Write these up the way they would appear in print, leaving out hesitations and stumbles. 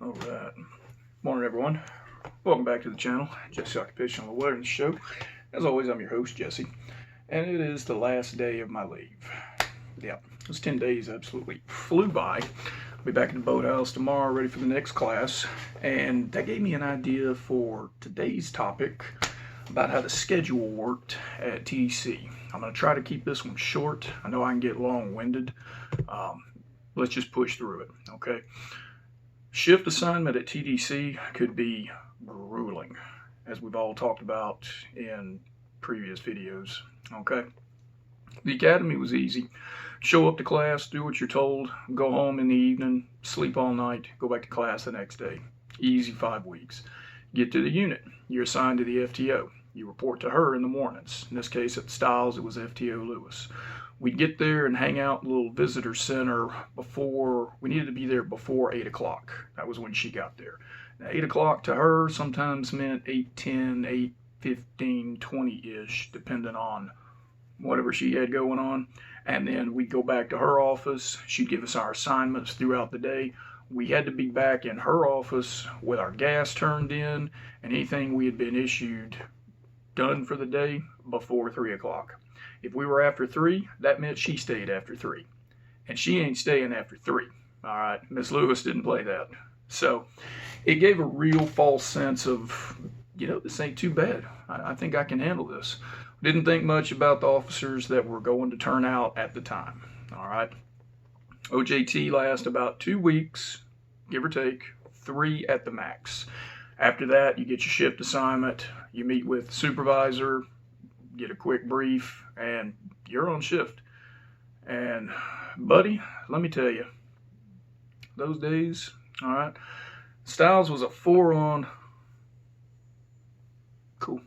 Alright, morning everyone. Welcome back to the channel, Jesse Occupational Awareness Show. As always, I'm your host, Jesse, and it is the last day of my leave. Yeah, those 10 days absolutely flew by. I'll be back at the boathouse tomorrow, ready for the next class, and that gave me an idea for today's topic about how the schedule worked at TDC. I'm going to try to keep this one short. I know I can get long-winded. Let's just push through it, okay? Shift assignment at TDC could be grueling, as we've all talked about in previous videos, okay? The academy was easy. Show up to class, do what you're told, go home in the evening, sleep all night, go back to class the next day. Easy 5 weeks. Get to the unit. You're assigned to the FTO. You report to her in the mornings. In this case, at Stiles, it was FTO Lewis. We'd get there and hang out in a little visitor center we needed to be there before 8 o'clock. That was when she got there. Now, 8 o'clock to her sometimes meant 8:10, 8:15, 20-ish, depending on whatever she had going on. And then we'd go back to her office. She'd give us our assignments throughout the day. We had to be back in her office with our gas turned in and anything we had been issued done for the day before 3 o'clock. If we were after 3, that meant she stayed after 3. And she ain't staying after 3. All right, Miss Lewis didn't play that. So it gave a real false sense of, this ain't too bad. I think I can handle this. Didn't think much about the officers that were going to turn out at the time. All right. OJT lasts about 2 weeks, give or take, 3 at the max. After that, you get your shift assignment, you meet with the supervisor, get a quick brief, and you're on shift. And buddy, let me tell you, those days, all right, Stiles was a 4-on, cool.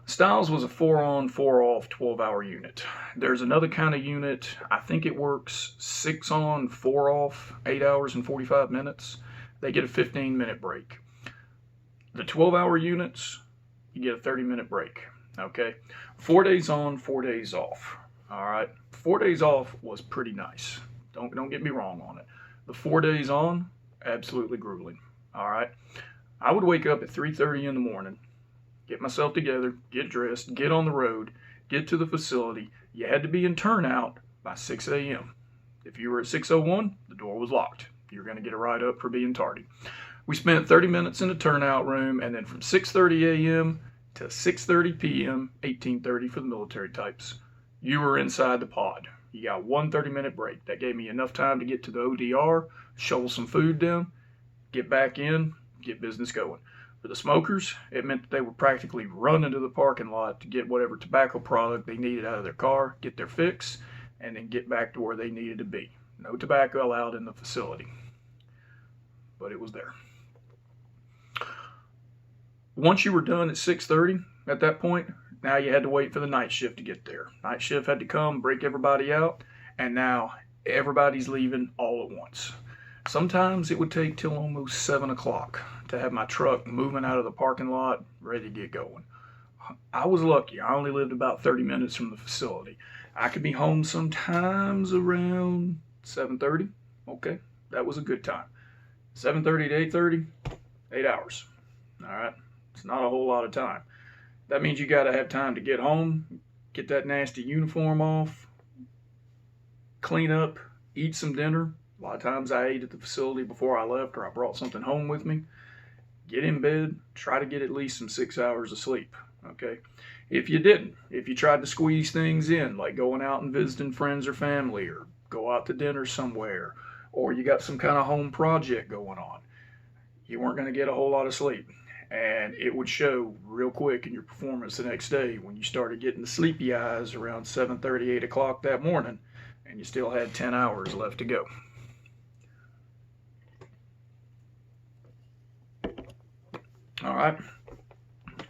Stiles was a 4-on, 4-off, 12-hour unit. There's another kind of unit, I think it works 6-on, 4-off, 8 hours and 45 minutes. They get a 15-minute break. The 12-hour units, you get a 30-minute break. Okay, 4 days on, 4 days off. All right, 4 days off was pretty nice. Don't get me wrong on it. The 4 days on, absolutely grueling. All right, I would wake up at 3:30 in the morning, get myself together, get dressed, get on the road, get to the facility. You had to be in turnout by 6 a.m. If you were at 6:01, the door was locked. You're going to get a write up for being tardy. We spent 30 minutes in the turnout room, and then from 6:30 a.m. to 6:30 p.m., 18:30 for the military types, you were inside the pod. You got one 30-minute break. That gave me enough time to get to the ODR, shovel some food down, get back in, get business going. For the smokers, it meant that they would practically run into the parking lot to get whatever tobacco product they needed out of their car, get their fix, and then get back to where they needed to be. No tobacco allowed in the facility, but it was there. Once you were done at 6:30, at that point, now you had to wait for the night shift to get there. Night shift had to come, break everybody out, and now everybody's leaving all at once. Sometimes it would take till almost 7 o'clock to have my truck moving out of the parking lot, ready to get going. I was lucky. I only lived about 30 minutes from the facility. I could be home sometimes around 7:30. Okay, that was a good time. 7:30 to 8:30, 8 hours. All right. It's not a whole lot of time. That means you got to have time to get home, get that nasty uniform off, clean up, eat some dinner. A lot of times I ate at the facility before I left, or I brought something home with me. Get in bed, try to get at least some 6 hours of sleep. Okay. If you didn't, if you tried to squeeze things in, like going out and visiting friends or family, or go out to dinner somewhere, or you got some kind of home project going on, you weren't going to get a whole lot of sleep. And it would show real quick in your performance the next day when you started getting the sleepy eyes around 7:30, 8 o'clock that morning, and you still had 10 hours left to go. All right,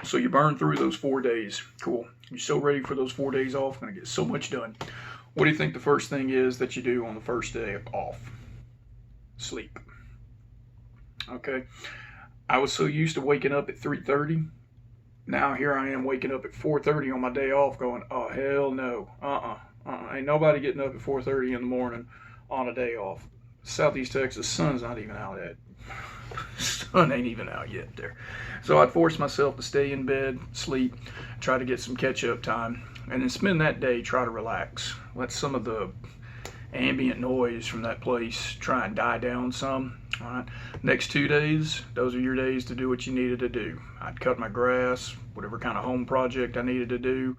so you burn through those 4 days. Cool. You're so ready for those 4 days off. Going to get so much done. What do you think the first thing is that you do on the first day off? Sleep. Okay. I was so used to waking up at 3:30. Now here I am waking up at 4:30 on my day off going, oh, hell no. Ain't nobody getting up at 4:30 in the morning on a day off. Southeast Texas, sun's not even out yet. Sun ain't even out yet there. So I'd force myself to stay in bed, sleep, try to get some catch-up time, and then spend that day try to relax. Let some of the ambient noise from that place try and die down some. All right. Next 2 days, those are your days to do what you needed to do. I'd cut my grass, whatever kind of home project I needed to do.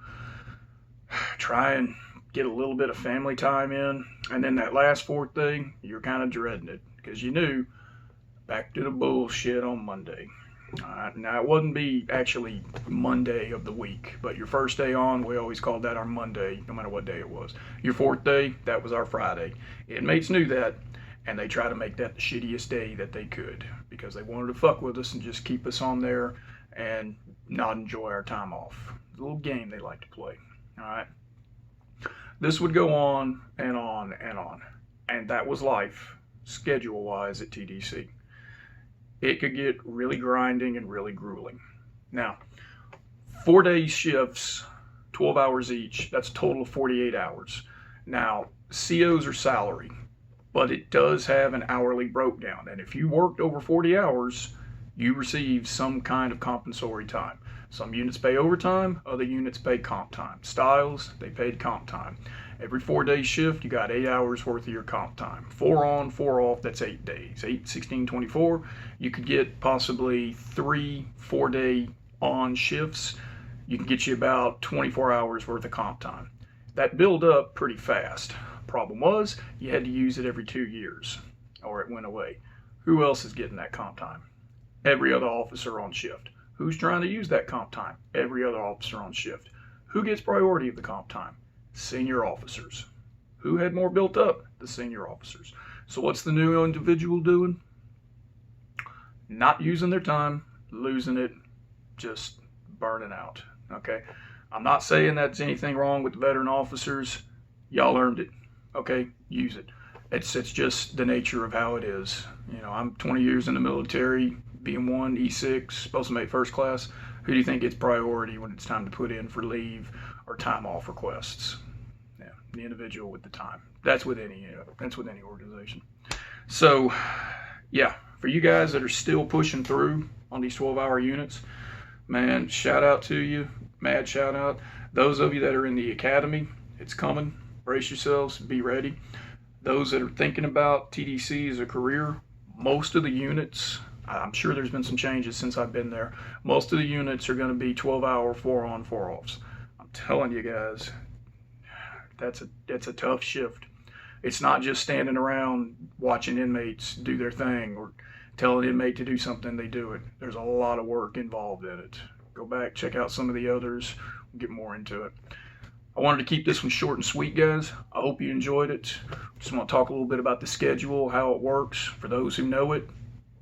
Try and get a little bit of family time in. And then that last 4th day, you're kind of dreading it because you knew back to the bullshit on Monday. Now, it wouldn't be actually Monday of the week, but your first day on, we always called that our Monday, no matter what day it was. Your 4th day, that was our Friday. Inmates knew that, and they tried to make that the shittiest day that they could because they wanted to fuck with us and just keep us on there and not enjoy our time off. It's a little game they like to play. All right. This would go on and on and on, and that was life, schedule-wise, at TDC. It could get really grinding and really grueling. Now, 4-day shifts, 12 hours each, that's a total of 48 hours. Now, COs are salary, but it does have an hourly breakdown. And if you worked over 40 hours, you receive some kind of compensatory time. Some units pay overtime, other units pay comp time. Stiles, they paid comp time. Every 4-day shift, you got 8 hours worth of your comp time. 4 on, 4 off, that's 8 days. 8, 16, 24. You could get possibly 3 4-day on shifts. You can get you about 24 hours worth of comp time. That built up pretty fast. Problem was, you had to use it every 2 years, or it went away. Who else is getting that comp time? Every other officer on shift. Who's trying to use that comp time? Every other officer on shift. Who gets priority of the comp time? Senior officers. Who had more built up? The senior officers. So what's the new individual doing? Not using their time, losing it, just burning out. Okay? I'm not saying that's anything wrong with the veteran officers. Y'all earned it. Okay? Use it. It's just the nature of how it is. You know, I'm 20 years in the military, BM1, E6, supposed to make first class. Who do you think gets priority when it's time to put in for leave or time off requests? Yeah, the individual with the time. That's with any organization. So, yeah, for you guys that are still pushing through on these 12-hour units, man, shout out to you. Mad shout out. Those of you that are in the academy, it's coming. Brace yourselves. Be ready. Those that are thinking about TDC as a career, most of the units, I'm sure there's been some changes since I've been there. Most of the units are going to be 12-hour, 4-on, 4-offs. I'm telling you guys, that's a tough shift. It's not just standing around watching inmates do their thing or tell an inmate to do something, they do it. There's a lot of work involved in it. Go back, check out some of the others, we'll get more into it. I wanted to keep this one short and sweet, guys. I hope you enjoyed it. Just want to talk a little bit about the schedule, how it works. For those who know it,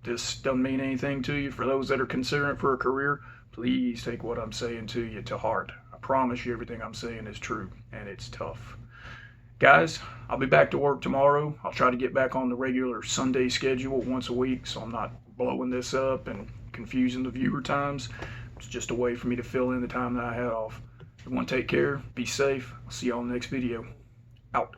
this doesn't mean anything to you. For those that are considering it for a career, please take what I'm saying to you to heart. I promise you everything I'm saying is true, and it's tough. Guys, I'll be back to work tomorrow. I'll try to get back on the regular Sunday schedule once a week so I'm not blowing this up and confusing the viewer times. It's just a way for me to fill in the time that I had off. Everyone take care, be safe. I'll see you on the next video. Out.